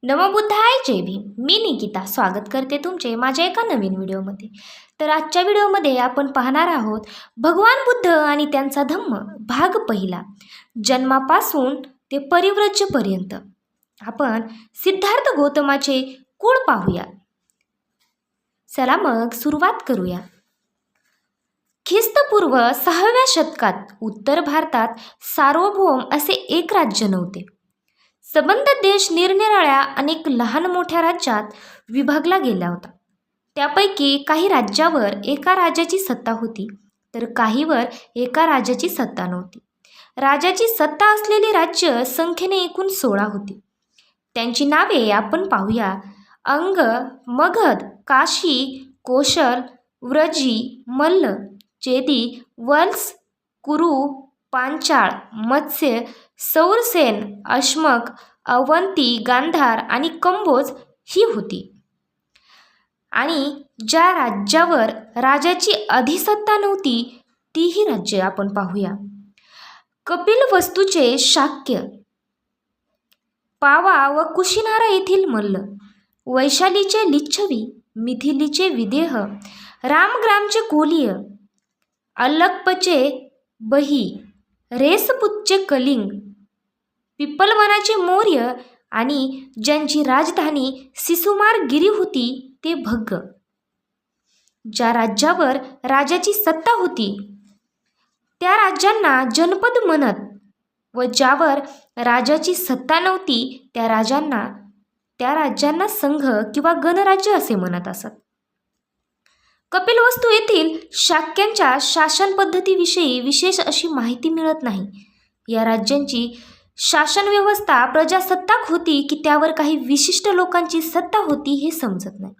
नमोबुद्धाय जय भीम. मी निकिता स्वागत करते तुमचे माझ्या एका नवीन व्हिडिओमध्ये. तर आजच्या व्हिडिओमध्ये आपण पाहणार आहोत भगवान बुद्ध आणि त्यांचा धम्म भाग पहिला, जन्मापासून ते परिव्रज्यपर्यंत. आपण सिद्धार्थ गौतमाचे कुळ पाहूया. चला मग सुरुवात करूया. ख्रिस्तपूर्व 6व्या शतकात उत्तर भारतात सार्वभौम असे एक राज्य नव्हते. संबंध देश निरनिराळ्या अनेक लहान मोठ्या राज्यात विभागला गेला होता. त्यापैकी काही राज्यावर एका राजाची सत्ता होती, तर काहीवर एका राजाची सत्ता नव्हती. राजाची सत्ता असलेली राज्य संख्येने एकूण 16 होती. त्यांची नावे आपण पाहूया. अंग, मगध, काशी, कोशल, व्रजी, मल्ल, चेदी, वत्स, कुरु, पांचाळ, मत्स्य, सौरसेन, अश्मक, अवंती, गांधार आणि कंबोज ही होती. आणि ज्या राज्यावर राजाची अधिसत्ता नव्हती ती ही राज्ये आपण पाहूया. कपिलवस्तूचे शाक्य, पावा व कुशिनारा येथील मल्ल, वैशालीचे लिच्छवी, मिथिलीचे विदेह, रामग्रामचे कोलिय, अल्लकपचे बही, रेसपूतचे कलिंग, पिप्पलवनाचे मौर्य आणि ज्यांची राजधानी सिसुमारगिरी होती ते भग्ग. ज्या राज्यावर राजाची सत्ता होती त्या राज्यांना जनपद म्हणत व ज्यावर राजाची सत्ता नव्हती त्या राज्यांना संघ किंवा गणराज्य असे म्हणत असत. कपिलवस्तू येथील शाक्यांच्या शासन पद्धतीविषयी विशेष अशी माहिती मिळत नाही. या राज्यांची शासन व्यवस्था प्रजासत्ताक होती की त्यावर काही विशिष्ट लोकांची सत्ता होती हे समजत नाही.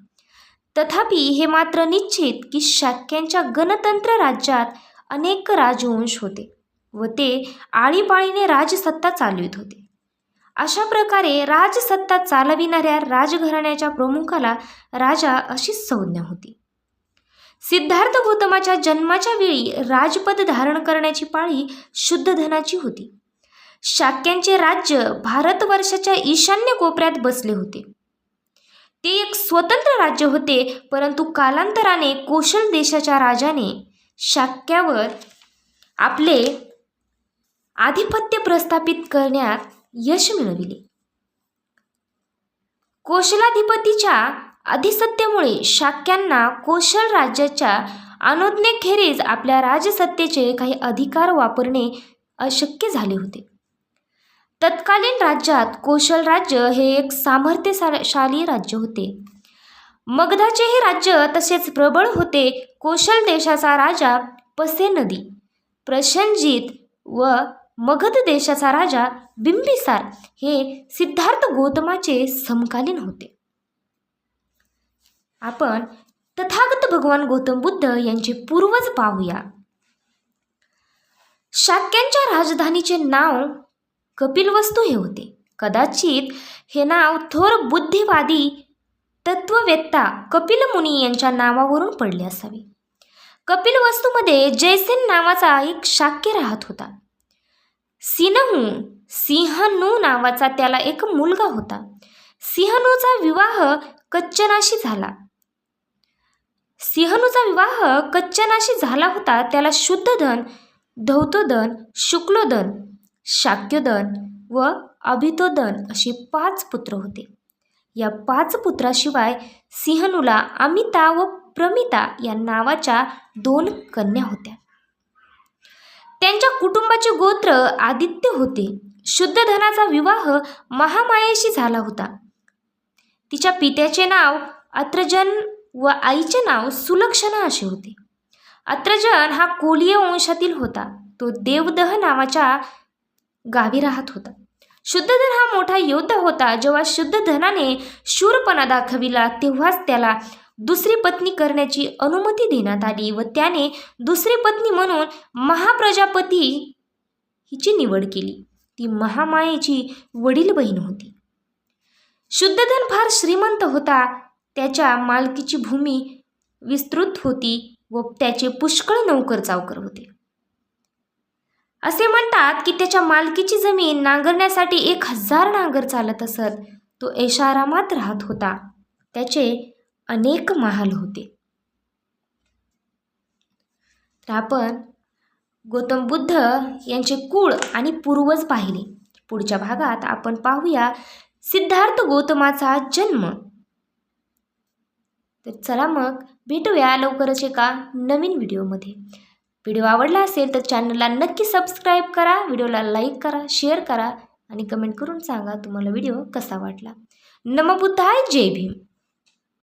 तथापि हे मात्र निश्चित की शाक्यांच्या गणतंत्र राज्यात अनेक राजवंश होते व ते आळीपाळीने राजसत्ता चालवित होते. अशा प्रकारे राजसत्ता चालविणाऱ्या राजघराण्याच्या प्रमुखाला राजा अशी संज्ञा होती. सिद्धार्थ गौतमाच्या जन्माच्या वेळी राजपद धारण करण्याची पाळी शुद्धधनाची होती. शाक्यांचे राज्य भारतवर्षाच्या ईशान्य कोपऱ्यात बसले होते. ते एक स्वतंत्र राज्य होते, परंतु कालांतराने कोशल देशाच्या राजाने शाक्यावर आपले आधिपत्य प्रस्थापित करण्यात यश मिळविले. कोशलाधिपतीच्या अधिसत्तेमुळे शाक्यांना कोशल राज्याच्या अनुज्ञेखेरीज आपल्या राजसत्तेचे काही अधिकार वापरणे अशक्य झाले होते. तत्कालीन राज्यात कोशल राज्य हे एक सामर्थ्यशाली राज्य होते. मगधाचे हे राज्य तसेच प्रबळ होते. कोशल देशाचा राजा पसेनदी, प्रसेनजित व मगध देशाचा राजा बिंबिसार हे सिद्धार्थ गौतमाचे समकालीन होते. आपण तथागत भगवान गौतम बुद्ध यांचे पूर्वज पाहूया. शाक्यांच्या राजधानीचे नाव कपिलवस्तू हे होते. कदाचित हे नाव थोर बुद्धिवादी तत्ववेत्ता कपिल मुनी यांच्या नावावरून पडले असावे. कपिलवस्तूमध्ये जयसेन नावाचा एक शाक्य राहत होता. सिंहनू नावाचा त्याला एक मुलगा होता. सिंहनूचा विवाह कच्चनाशी झाला होता. त्याला शुद्धधन, धौतोदन, शुक्लोदन, शाक्योदन व अभितोदन असे 5 पुत्र होते. या 5 पुत्राशिवाय सिंहनूला अमिता व प्रमिता या नावाच्या 2 कन्या होत्या. त्यांच्या कुटुंबाचे गोत्र आदित्य होते. शुद्धधनाचा विवाह महामायेशी झाला होता. तिच्या पित्याचे नाव अत्रजन व आईचे नाव सुलक्षणा असे होते. अत्रजन हा कोलीय वंशातील होता. तो देवदह नावाच्या गावी राहत होता. शुद्धधन हा मोठा योद्धा होता. जेव्हा शुद्धधनाने शूरपणा दाखविला तेव्हाच त्याला दुसरी पत्नी करण्याची अनुमती देण्यात आली व त्याने दुसरी पत्नी म्हणून महाप्रजापती हिची निवड केली. ती महामायेची वडील बहीण होती. शुद्धधन फार श्रीमंत होता. त्याच्या मालकीची भूमी विस्तृत होती व त्याचे पुष्कळ नौकर चावकर होते. असे म्हणतात की त्याच्या मालकीची जमीन नांगरण्यासाठी 1000 नांगर चालत असत. तो ऐशारामात राहत होता. त्याचे अनेक महाल होते. तर आपण गौतम बुद्ध यांचे कुळ आणि पूर्वज पाहिले. पुढच्या भागात आपण पाहूया सिद्धार्थ गौतमाचा जन्म. तर चला मग भेटूया लवकरच एका नवीन व्हिडिओमध्ये. व्हिडिओ आवडला असेल तर चॅनलला नक्की सबस्क्राईब करा, व्हिडिओला लाईक करा, शेअर करा आणि कमेंट करून सांगा तुम्हाला व्हिडिओ कसा वाटला. नमो बुद्धाय, जय भीम.